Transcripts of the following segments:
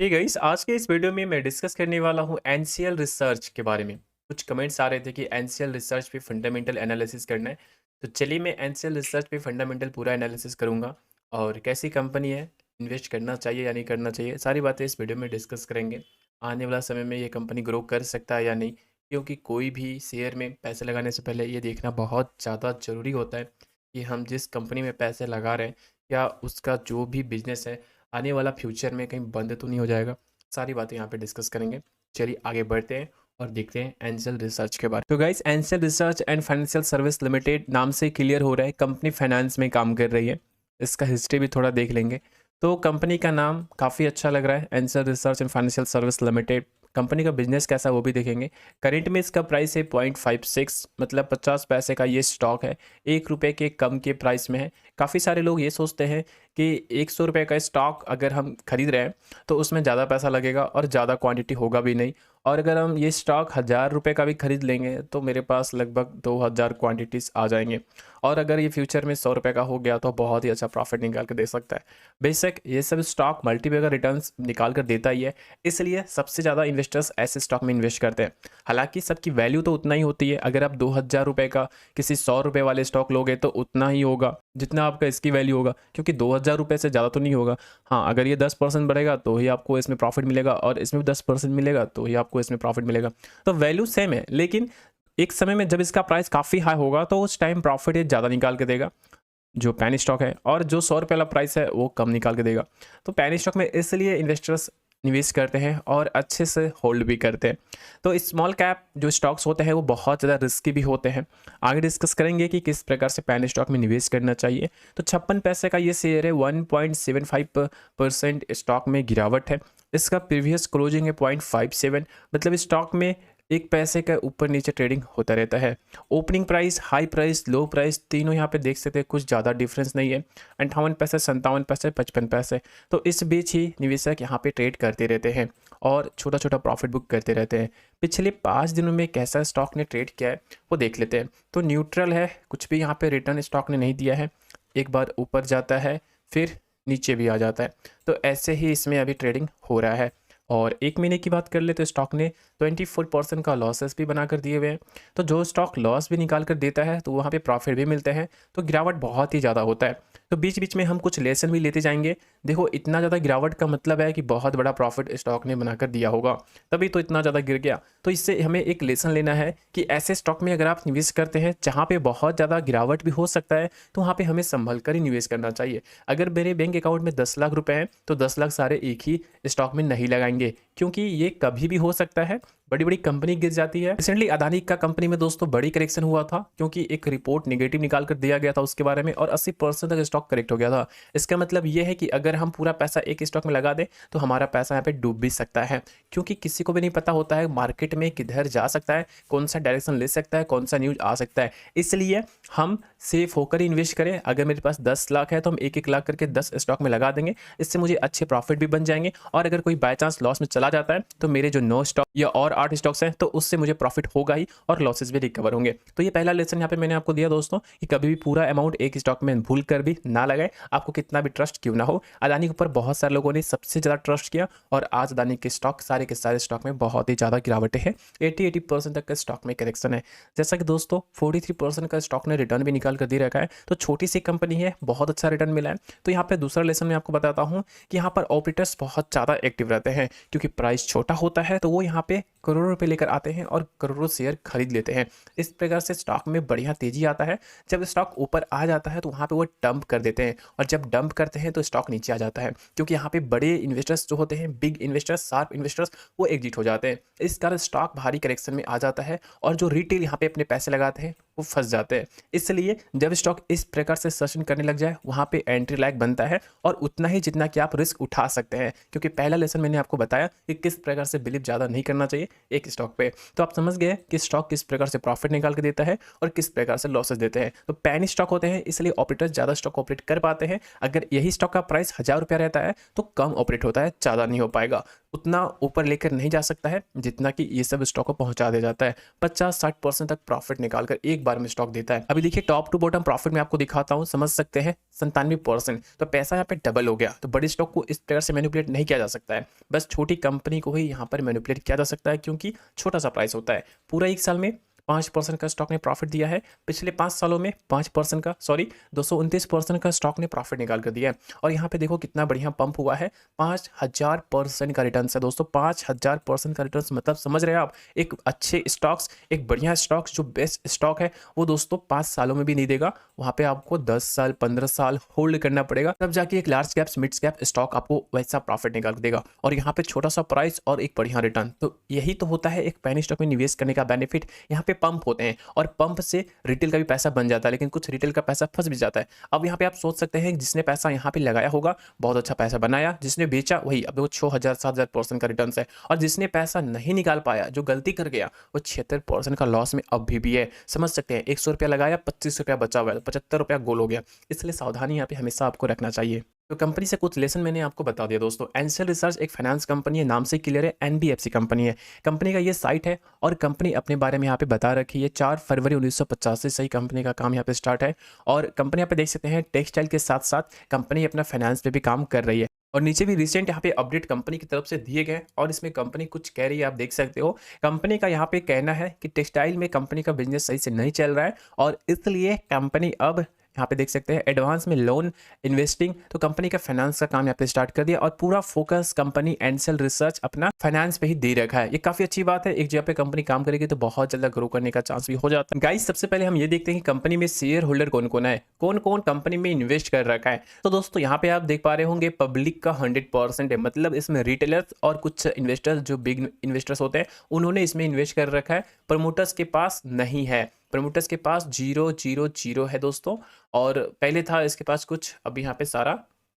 Hey guys, आज के इस वीडियो में मैं डिस्कस करने वाला हूँ एनसीएल रिसर्च के बारे में। कुछ कमेंट्स आ रहे थे कि एनसीएल रिसर्च पे फंडामेंटल एनालिसिस करना है। तो चलिए मैं एनसीएल रिसर्च पे फंडामेंटल पूरा एनालिसिस करूँगा और कैसी कंपनी है, इन्वेस्ट करना चाहिए या नहीं करना चाहिए, सारी बातें इस वीडियो में डिस्कस करेंगे। आने वाला समय में ये कंपनी ग्रो कर सकता है या नहीं, क्योंकि कोई भी शेयर में पैसे लगाने से पहले ये देखना बहुत ज़्यादा ज़रूरी होता है कि हम जिस कंपनी में पैसे लगा रहे हैं, क्या उसका जो भी बिज़नेस है आने वाला फ्यूचर में कहीं बंद तो नहीं हो जाएगा। सारी बातें यहाँ पे डिस्कस करेंगे। चलिए आगे बढ़ते हैं और देखते हैं एंजल रिसर्च के बारे में। तो guys, angel research and financial service limited नाम से क्लियर हो रहा है कंपनी फाइनेंस में काम कर रही है। इसका हिस्ट्री भी थोड़ा देख लेंगे। तो कंपनी का नाम काफ़ी अच्छा लग रहा है, angel research and financial service limited. Company का बिजनेस कैसा है वो भी देखेंगे। करेंट में इसका प्राइस है 0.56, मतलब 50 पैसे का ये स्टॉक है। 1 रुपये के कम के प्राइस में है। काफ़ी सारे लोग ये सोचते हैं कि 100 रुपये का स्टॉक अगर हम खरीद रहे हैं तो उसमें ज़्यादा पैसा लगेगा और ज़्यादा क्वांटिटी होगा भी नहीं। और अगर हम ये स्टॉक 1000 रुपये का भी खरीद लेंगे तो मेरे पास लगभग 2000 क्वांटिटीज़ आ जाएंगे। और अगर ये फ्यूचर में 100 रुपये का हो गया तो बहुत ही अच्छा प्रॉफिट निकाल कर दे सकता है। बेशक ये सब स्टॉक मल्टीपल रिटर्न्स निकाल कर देता ही है, इसलिए सबसे ज़्यादा इन्वेस्टर्स ऐसे स्टॉक में इन्वेस्ट करते हैं। हालांकि सबकी वैल्यू तो उतना ही होती है। अगर आप 2000 रुपये का किसी 100 रुपये वाले स्टॉक लोगे तो उतना ही होगा जितना आपका इसकी वैल्यू होगा, क्योंकि 2000 रुपये से ज़्यादा तो नहीं होगा। हाँ, अगर ये 10% बढ़ेगा तो ही आपको इसमें प्रॉफिट मिलेगा और इसमें भी 10% मिलेगा तो ही आपको इसमें प्रॉफिट मिलेगा। तो वैल्यू सेम है, लेकिन एक समय में जब इसका प्राइस काफ़ी हाई होगा तो उस टाइम प्रॉफिट ये ज़्यादा निकाल के देगा जो पैनी स्टॉक है, और जो 100 रुपये वाला प्राइस है वो कम निकाल के देगा। तो पैनी स्टॉक में इसलिए इन्वेस्टर्स निवेश करते हैं और अच्छे से होल्ड भी करते हैं। तो स्मॉल कैप जो स्टॉक्स होते हैं वो बहुत ज़्यादा रिस्की भी होते हैं। आगे डिस्कस करेंगे कि किस प्रकार से पैनी स्टॉक में निवेश करना चाहिए। तो 56 पैसे का ये शेयर है, 1.75% स्टॉक में गिरावट है। इसका प्रीवियस क्लोजिंग है 0.57, मतलब स्टॉक में 1 पैसे का ऊपर नीचे ट्रेडिंग होता रहता है। ओपनिंग प्राइस, हाई प्राइस, लो प्राइस तीनों यहाँ पे देख सकते हैं, कुछ ज़्यादा डिफरेंस नहीं है। 58 पैसे, 57 पैसे, 55 पैसे। तो इस बीच ही निवेशक यहाँ पे ट्रेड करते रहते हैं और छोटा छोटा प्रॉफिट बुक करते रहते हैं। पिछले 5 दिनों में कैसा स्टॉक ने ट्रेड किया है वो देख लेते हैं। तो न्यूट्रल है, कुछ भी यहाँ पे रिटर्न स्टॉक ने नहीं दिया है। एक बार ऊपर जाता है फिर नीचे भी आ जाता है। तो ऐसे ही इसमें अभी ट्रेडिंग हो रहा है। और 1 महीने की बात कर ले तो स्टॉक ने 24% का लॉसेस भी बना कर दिए हुए हैं। तो जो स्टॉक लॉस भी निकाल कर देता है तो वहाँ पे प्रॉफिट भी मिलते हैं, तो गिरावट बहुत ही ज़्यादा होता है। तो बीच बीच में हम कुछ लेसन भी लेते जाएंगे। देखो, इतना ज़्यादा गिरावट का मतलब है कि बहुत बड़ा प्रॉफिट स्टॉक ने बनाकर दिया होगा, तभी तो इतना ज़्यादा गिर गया। तो इससे हमें एक लेसन लेना है कि ऐसे स्टॉक में अगर आप निवेश करते हैं जहाँ पे बहुत ज़्यादा गिरावट भी हो सकता है तो वहाँ पे हमें संभल कर ही निवेश करना चाहिए। अगर मेरे बैंक अकाउंट में 10 लाख रुपए हैं तो 10 लाख सारे एक ही स्टॉक में नहीं लगाएंगे, क्योंकि ये कभी भी हो सकता है, बड़ी बड़ी कंपनी गिर जाती है। रिसेंटली अदानी का कंपनी में दोस्तों बड़ी करेक्शन हुआ था, क्योंकि एक रिपोर्ट नेगेटिव निकाल कर दिया गया था उसके बारे में और 80% तक स्टॉक करेक्ट हो गया था। इसका मतलब ये है कि अगर हम पूरा पैसा एक स्टॉक में लगा दें तो हमारा पैसा यहाँ पे डूब भी सकता है, क्योंकि किसी को भी नहीं पता होता है मार्केट में किधर जा सकता है, कौन सा डायरेक्शन ले सकता है, कौन सा न्यूज आ सकता है। इसलिए हम सेफ होकर ही इन्वेस्ट करें। अगर मेरे पास 10 लाख है तो हम 1-1 लाख करके 10 स्टॉक में लगा देंगे, इससे मुझे अच्छे प्रॉफिट भी बन जाएंगे। और अगर कोई बाय चांस लॉस में चला जाता है तो मेरे जो 9 स्टॉक या और 8 स्टॉक्स हैं तो उससे मुझे प्रॉफिट होगा ही और लॉसेस भी रिकवर होंगे। तो ये पहला लेसन यहाँ पे मैंने आपको दिया दोस्तों, कि कभी भी पूरा अमाउंट एक स्टॉक में भूल कर भी ना लगाए, आपको कितना भी ट्रस्ट क्यों ना हो। अदानी के ऊपर बहुत सारे लोगों ने सबसे ज़्यादा ट्रस्ट किया और आज अदानी के स्टॉक सारे के सारे स्टॉक में बहुत ही ज़्यादा गिरावटें हैं। 80% तक का स्टॉक में करेक्शन है। जैसा कि दोस्तों 43% का स्टॉक ने रिटर्न भी निकाल कर दे रखा है, तो छोटी सी कंपनी है, बहुत अच्छा रिटर्न मिला है। तो यहाँ पे दूसरा लेसन मैं आपको बताता हूँ कि यहाँ पर ऑपरेटर्स बहुत ज़्यादा एक्टिव रहते हैं, क्योंकि प्राइस छोटा होता है तो वो यहाँ पे करोड़ों रुपए लेकर आते हैं और करोड़ों शेयर खरीद लेते हैं। इस प्रकार से स्टॉक में बढ़िया तेजी आता है। जब स्टॉक ऊपर आ जाता है तो वहाँ पे वो डंप कर देते हैं, और जब डंप करते हैं तो स्टॉक नीचे आ जाता है, क्योंकि यहाँ पे बड़े इन्वेस्टर्स जो होते हैं, बिग इन्वेस्टर्स, शार्प इन्वेस्टर्स, वो एग्जिट हो जाते हैं। इस कारण स्टॉक भारी करेक्शन में आ जाता है और जो रिटेल यहाँ पे अपने पैसे लगाते हैं वो फंस जाते हैं। इसलिए जब स्टॉक इस प्रकार से सेशन करने लग जाए वहाँ पे एंट्री लायक बनता है, और उतना ही जितना कि आप रिस्क उठा सकते हैं, क्योंकि पहला लेसन मैंने आपको बताया कि किस प्रकार से बिलीव ज़्यादा नहीं करना चाहिए एक स्टॉक पे। तो आप समझ गए कि स्टॉक किस प्रकार से प्रॉफिट निकाल के देता है और किस प्रकार से लॉसेस देते हैं। तो पैनी स्टॉक होते हैं, इसलिए ऑपरेटर्स ज़्यादा स्टॉक ऑपरेट कर पाते हैं। अगर यही स्टॉक का प्राइस 1000 रुपया रहता है तो कम ऑपरेट होता है, ज़्यादा नहीं हो पाएगा। उतना ऊपर लेकर नहीं जा सकता है जितना कि ये सब स्टॉक को पहुंचा दे जाता है। 50-60% तक प्रॉफिट निकालकर एक बार में स्टॉक देता है। अभी देखिए टॉप टू बॉटम प्रॉफिट में आपको दिखाता हूँ, समझ सकते हैं 97%। तो पैसा यहाँ पे डबल हो गया। तो बड़े स्टॉक को इस तरह से मैनिपुलेट नहीं किया जा सकता है, बस छोटी कंपनी को ही यहाँ पर मैनिपुलेट किया जा सकता है, क्योंकि छोटा सा प्राइस होता है। पूरा एक साल में 5% का स्टॉक ने प्रॉफिट दिया है, पिछले 5 सालों में 5% का 229% का स्टॉक ने प्रॉफिट निकाल कर दिया है। और यहाँ पे देखो कितना बढ़िया पंप हुआ है, 5000% का रिटर्न है दोस्तों। 5000% का रिटर्न मतलब समझ रहे हैं आप, एक अच्छे स्टॉक्स, एक बढ़िया स्टॉक्स जो बेस्ट स्टॉक है वो दोस्तों 5 सालों में भी नहीं देगा, वहाँ पे आपको 10 साल 15 साल होल्ड करना पड़ेगा, तब जाके एक large caps mid cap stock आपको वैसा प्रॉफिट निकाल देगा। और यहाँ पे छोटा सा प्राइस और एक बढ़िया रिटर्न, तो यही तो होता है एक पेनी स्टॉक में निवेश करने का बेनिफिट। यहाँ पे पंप होते हैं और पंप से रिटेल का भी पैसा बन जाता है, लेकिन कुछ रिटेल का पैसा फंस भी जाता है। अब यहाँ पे आप सोच सकते हैं जिसने पैसा यहाँ पे लगाया होगा बहुत अच्छा पैसा बनाया, जिसने बेचा वही अब वो 6000-7000% का रिटर्न है, और जिसने पैसा नहीं निकाल पाया, जो गलती कर गया, वो 76% का लॉस में अभी भी है। समझ सकते हैं 100 रुपया लगाया, 25 रुपया बचा हुआ है, 75 रुपया गोल हो गया। इसलिए सावधानी यहाँ पे हमेशा आपको रखना चाहिए। तो कंपनी से कुछ लेसन मैंने आपको बता दिया दोस्तों। एंसल रिसर्च एक फाइनेंस कंपनी है, नाम से क्लियर है, एनबीएफसी कंपनी है। कंपनी का ये साइट है और कंपनी अपने बारे में यहाँ पे बता रखी है। 4 फरवरी 1985 से ही कंपनी का काम यहाँ पे स्टार्ट है। और कंपनी यहाँ पे देख सकते हैं टेक्सटाइल के साथ साथ कंपनी अपना फाइनेंस पे भी काम कर रही है। और नीचे भी रिसेंट यहाँ पे अपडेट कंपनी की तरफ से दिए गए, और इसमें कंपनी कुछ कह रही है, आप देख सकते हो। कंपनी का यहाँ पे कहना है कि टेक्सटाइल में कंपनी का बिजनेस सही से नहीं चल रहा है, और इसलिए कंपनी अब यहाँ पे देख सकते हैं एडवांस में लोन इन्वेस्टिंग, तो कंपनी का फाइनेंस का काम यहाँ पे स्टार्ट कर दिया, और पूरा फोकस कंपनी एंसल रिसर्च अपना फाइनेंस पे ही दे रखा है। ये काफी अच्छी बात है, एक जगह पे कंपनी काम करेगी तो बहुत जल्द ग्रो करने का चांस भी हो जाता है। गाइस सबसे पहले हम ये देखते हैं कि कंपनी में शेयर होल्डर कौन कौन है, कौन कौन कंपनी में इन्वेस्ट कर रखा है। तो दोस्तों यहाँ पे आप देख पा रहे होंगे पब्लिक का 100% है, मतलब इसमें रिटेलर्स और कुछ इन्वेस्टर्स जो बिग इन्वेस्टर्स होते हैं उन्होंने इसमें इन्वेस्ट कर रखा है। प्रमोटर्स के पास नहीं है, प्रमोटर्स के पास 000 है दोस्तों, और पहले था इसके पास कुछ। अभी यहाँ पे सारा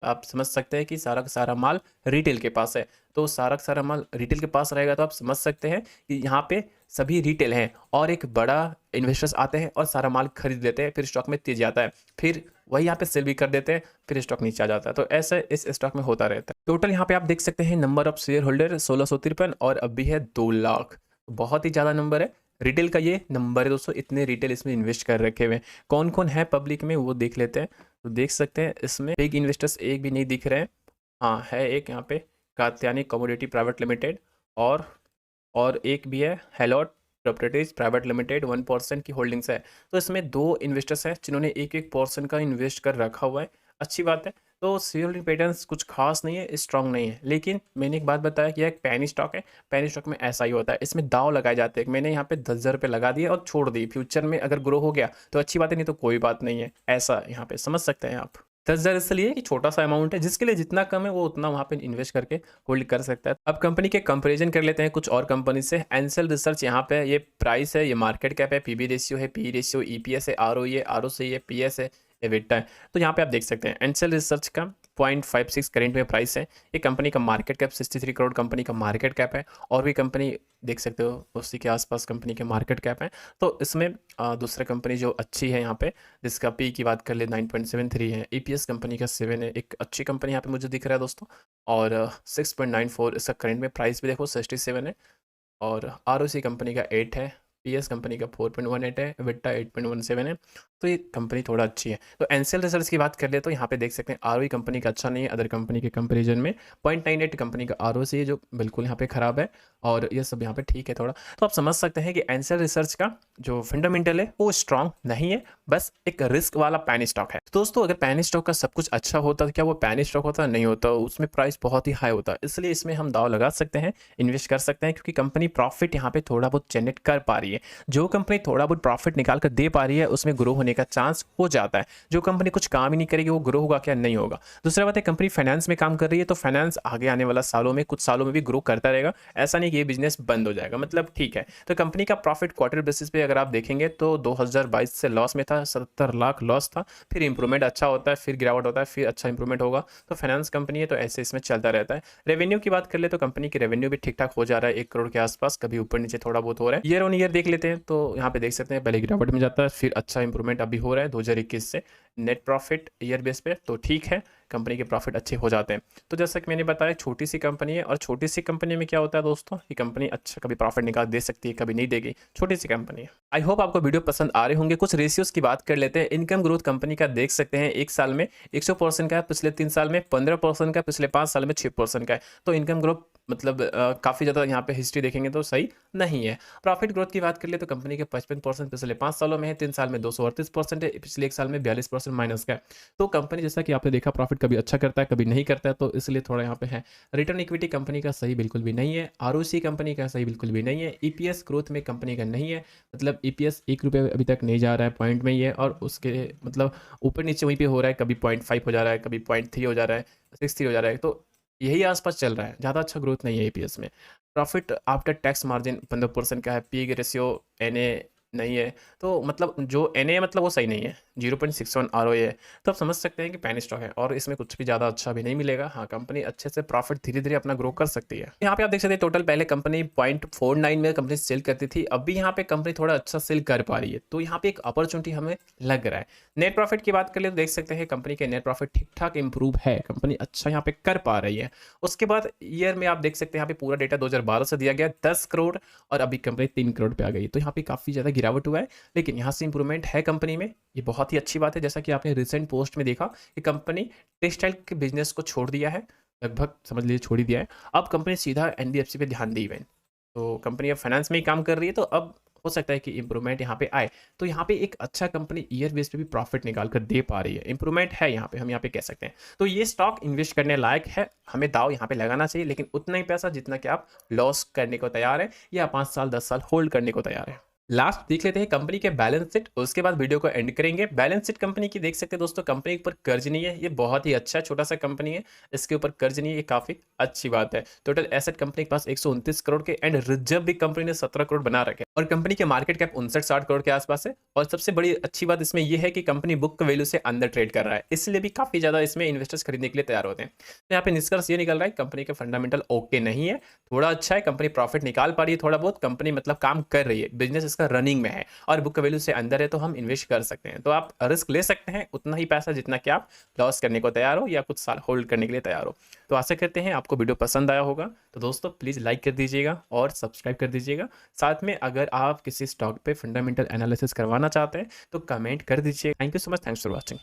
आप समझ सकते हैं कि सारा का सारा माल रिटेल के पास है, तो सारा का सारा माल रिटेल के पास रहेगा, तो आप समझ सकते हैं कि यहाँ पे सभी रिटेल हैं, और एक बड़ा इन्वेस्टर्स आते हैं और सारा माल खरीद लेते हैं, फिर स्टॉक में तेजी आता है, फिर वही यहाँ पे सेल भी कर देते हैं, फिर स्टॉक नीचे आ जाता है। तो ऐसे इस स्टॉक में होता रहता है। टोटल यहाँ पे आप देख सकते हैं नंबर ऑफ शेयर होल्डर 1653, और अभी है 2 लाख, बहुत ही ज़्यादा नंबर है। रिटेल का ये नंबर है दोस्तों, इतने रिटेल इसमें इन्वेस्ट कर रखे हुए हैं। कौन कौन है पब्लिक में वो देख लेते हैं। तो देख सकते हैं इसमें बिग इन्वेस्टर्स एक भी नहीं दिख रहे हैं। हाँ है एक यहाँ पे कात्यानी कमोडिटी प्राइवेट लिमिटेड, और एक भी है हेलोट प्रॉपर्टीज प्राइवेट लिमिटेड, 1% की होल्डिंग्स है। तो इसमें 2 इन्वेस्टर्स हैं जिन्होंने 1% का इन्वेस्ट कर रखा हुआ है, अच्छी बात है। तो शेयर होल्डिंग पैटर्न्स कुछ खास नहीं है, स्ट्रांग नहीं है, लेकिन मैंने एक बात बताया कि यह एक पैनी स्टॉक है। पैनी स्टॉक में ऐसा ही होता है, इसमें दाव लगाए जाते हैं। मैंने यहाँ पे 10,000 रुपये लगा दिए और छोड़ दी, फ्यूचर में अगर ग्रो हो गया तो अच्छी बात है, नहीं तो कोई बात नहीं है। ऐसा यहाँ पे समझ सकते हैं आप। 10,000 इसलिए कि छोटा सा अमाउंट है, जिसके लिए जितना कम है वो उतना वहाँ पे इन्वेस्ट करके होल्ड कर सकता है। अब कंपनी के कंपैरिजन कर लेते हैं कुछ और कंपनी से। एंसल रिसर्च यहाँ पे ये प्राइस है, ये मार्केट कैप है, पीबी रेशियो है, पी रेशियो, ईपीएस है, आरओई है, आरओसी है, पीएस है, एविटा है। तो यहाँ पे आप देख सकते हैं एंसल रिसर्च का 0.56 करेंट में प्राइस है। ये कंपनी का मार्केट कैप 63 करोड़ कंपनी का मार्केट कैप है, और भी कंपनी देख सकते हो उसी के आसपास कंपनी के मार्केट कैप है। तो इसमें दूसरा कंपनी जो अच्छी है यहाँ पे, जिसका पी की बात कर ले 9.73 है, ईपीएस कंपनी का 7 है, एक अच्छी कंपनी यहाँ पे मुझे दिख रहा है दोस्तों, और 6.94 इसका करंट में प्राइस भी देखो 67 है, और आरओसी कंपनी का 8 है, पीएस कंपनी का 4.18 है, विट्टा 8.17 है। तो ये कंपनी थोड़ा अच्छी है। तो एंसल रिसर्च की बात कर ले तो यहाँ पे देख सकते हैं आरओई कंपनी का अच्छा नहीं है अदर कंपनी के कंपैरिजन में। 0.98 कंपनी का आरओसी है जो बिल्कुल यहाँ पे खराब है, और ये सब यहाँ पे ठीक है थोड़ा। तो आप समझ सकते हैं कि एंसल रिसर्च का जो फंडामेंटल है वो स्ट्रांग नहीं है, बस एक रिस्क वाला पैनी स्टॉक है। तो दोस्तों अगर पैनी स्टॉक का सब कुछ अच्छा होता तो क्या वो पैनी स्टॉक होता? नहीं होता, उसमें प्राइस बहुत ही हाई होता। इसलिए इसमें हम दाव लगा सकते हैं, इन्वेस्ट कर सकते हैं, क्योंकि कंपनी प्रॉफिट यहाँ पे थोड़ा बहुत जनरेट कर पा रही है। जो कंपनी थोड़ा बहुत प्रॉफिट निकाल कर दे पा रही है उसमें ग्रो होने का चांस हो जाता है। जो कंपनी कुछ काम ही नहीं करेगी वो ग्रो होगा क्या? नहीं होगा। दूसरा बात है कंपनी फाइनेंस में काम कर रही है, तो फाइनेंस आगे आने वाला सालों में कुछ सालों में भी ग्रो करता रहेगा। ऐसा नहीं कि ये बिजनेस बंद हो जाएगा, मतलब ठीक है। तो कंपनी का प्रॉफिट क्वार्टर बेसिस पे अगर आप देखेंगे तो 2022 से लॉस में था, 70 लाख लॉस था, फिर इंप्रूवमेंट अच्छा होता है, फिर गिरावट होता है, फिर अच्छा इंप्रूवमेंट होगा। तो फाइनेंस कंपनी है तो ऐसे इसमें चलता रहता है। रेवेन्यू की बात कर ले तो कंपनी की रेवेन्यू भी ठीक ठाक हो जा रहा है, 1 करोड़ के आसपास, कभी ऊपर नीचे थोड़ा बहुत हो रहा है। ईयर ऑन ईयर देख लेते हैं तो यहाँ पे देख सकते हैं पहले गिरावट में जाता है, फिर अच्छा इंप्रूवमेंट अभी हो रहा है 2021 से। नेट प्रॉफिट ईयर बेस पे तो ठीक है, कंपनी के प्रॉफिट अच्छे हो जाते हैं। तो जैसा कि मैंने बताया छोटी सी कंपनी है, और छोटी सी कंपनी में क्या होता है दोस्तों, ये कंपनी अच्छा कभी प्रॉफिट निकाल दे सकती है, कभी नहीं देगी, छोटी सी कंपनी है। आई होप आपको वीडियो पसंद आ रहे होंगे। कुछ रेशियोज की बात कर लेते हैं। इनकम ग्रोथ कंपनी का देख सकते हैं, एक साल में 100% का है, पिछले 3 साल में 15% का, पिछले 5 साल में 6% का है। तो इनकम ग्रोथ मतलब काफ़ी ज़्यादा यहाँ पे हिस्ट्री देखेंगे तो सही नहीं है। प्रॉफिट ग्रोथ की बात कर ले तो कंपनी के 55% पिछले 5 सालों में है, 3 साल में 238% है, पिछले 1 साल में 42% माइनस का है। तो कंपनी जैसा कि आपने देखा प्रॉफिट कभी अच्छा करता है, कभी नहीं करता है, तो इसलिए थोड़ा यहाँ पे है। रिटर्न इक्विटी कंपनी का सही बिल्कुल भी नहीं है, आरओसी कंपनी का सही बिल्कुल भी नहीं है, ईपीएस ग्रोथ में कंपनी का नहीं है, मतलब ईपीएस 1 रुपये अभी तक नहीं जा रहा है, पॉइंट में ही है, और उसके मतलब ऊपर नीचे वहीं पे हो रहा है, कभी 0.5 हो जा रहा है, कभी 0.3 हो जा रहा है, 63 हो जा रहा है, तो यही आसपास चल रहा है, ज़्यादा अच्छा ग्रोथ नहीं है ईपीएस में। प्रॉफिट आफ्टर टैक्स मार्जिन 15% का है, पी रेशियो एनए नहीं है, तो मतलब जो एनए मतलब वो सही नहीं है, 0.61 आरओए है। तो आप समझ सकते हैं कि पैनी स्टॉक है और इसमें कुछ भी ज़्यादा अच्छा भी नहीं मिलेगा। हाँ, कंपनी अच्छे से प्रॉफिट धीरे धीरे अपना ग्रो कर सकती है। यहाँ पे आप देख सकते हैं टोटल पहले कंपनी 0.49 में कंपनी सेल करती थी, अभी यहाँ पे कंपनी थोड़ा अच्छा सेल कर पा रही है, तो यहाँ पे एक अपॉर्चुनिटी हमें लग रहा है। नेट प्रॉफिट की बात कर ले तो देख सकते हैं कंपनी के नेट प्रॉफिट ठीक ठाक इंप्रूव है, कंपनी अच्छा यहाँ पे कर पा रही है। उसके बाद ईयर में आप देख सकते हैं यहाँ पे पूरा डेटा 2012 से दिया गया 10 करोड़, और अभी कंपनी 3 करोड़ पे आ गई, तो यहाँ पे काफ़ी ज़्यादा गिरावट हुआ है, लेकिन यहाँ से इंप्रूवमेंट है कंपनी में, ये बहुत ही अच्छी बात है। जैसा कि आपने रिसेंट पोस्ट में देखा कि कंपनी टेक्सटाइल के बिजनेस को छोड़ दिया है, लगभग समझ लीजिए छोड़ ही दिया है। अब कंपनी सीधा एनबीएफसी पे ध्यान दी है, तो कंपनी अब फाइनेंस में ही काम कर रही है, तो अब हो सकता है कि इंप्रूवमेंट यहाँ पे आए। तो यहाँ पे एक अच्छा कंपनी ईयर बेस पे भी प्रॉफिट निकाल कर दे पा रही है, इंप्रूवमेंट है यहाँ पे, हम यहाँ पे कह सकते हैं। तो ये स्टॉक इन्वेस्ट करने लायक है, हमें दाव यहाँ पे लगाना चाहिए, लेकिन उतना ही पैसा जितना कि आप लॉस करने को तैयार है, या 5 साल 10 साल होल्ड करने को तैयार है। लास्ट देख लेते हैं कंपनी के बैलेंस शीट, उसके बाद वीडियो को एंड करेंगे। बैलेंस शीट कंपनी की देख सकते हैं दोस्तों, कंपनी के ऊपर कर्ज नहीं है, ये बहुत ही अच्छा छोटा सा कंपनी है, इसके ऊपर कर्ज नहीं है, ये काफी अच्छी बात है। टोटल एसेट कंपनी के पास 129 करोड़ के, एंड रिजर्व भी कंपनी ने 17 करोड़ बना रखे, और कंपनी के मार्केट कैप 59-60 करोड़ के आसपास है। और सबसे बड़ी अच्छी बात इसमें यह है कि कंपनी बुक वैल्यू से अंदर ट्रेड कर रहा है, इसलिए भी काफी ज्यादा इसमें इन्वेस्टर्स खरीदने के लिए तैयार होते हैं। तो यहाँ पे निष्कर्ष ये निकल रहा है कंपनी का फंडामेंटल ओके नहीं है, थोड़ा अच्छा है, कंपनी प्रॉफिट निकाल पा रही है थोड़ा बहुत, कंपनी मतलब काम कर रही है, बिजनेस इसका रनिंग में है, और बुक वैल्यू से अंदर है, तो हम इन्वेस्ट कर सकते हैं। तो आप रिस्क ले सकते हैं उतना ही पैसा जितना कि आप लॉस करने को तैयार हो, या कुछ साल होल्ड करने के लिए तैयार हो। तो आशा करते हैं आपको वीडियो पसंद आया होगा। तो दोस्तों प्लीज़ लाइक कर दीजिएगा और सब्सक्राइब कर दीजिएगा। साथ में अगर आप किसी स्टॉक पे फंडामेंटल एनालिसिस करवाना चाहते हैं तो कमेंट कर दीजिए। Thank you so much, thanks for watching.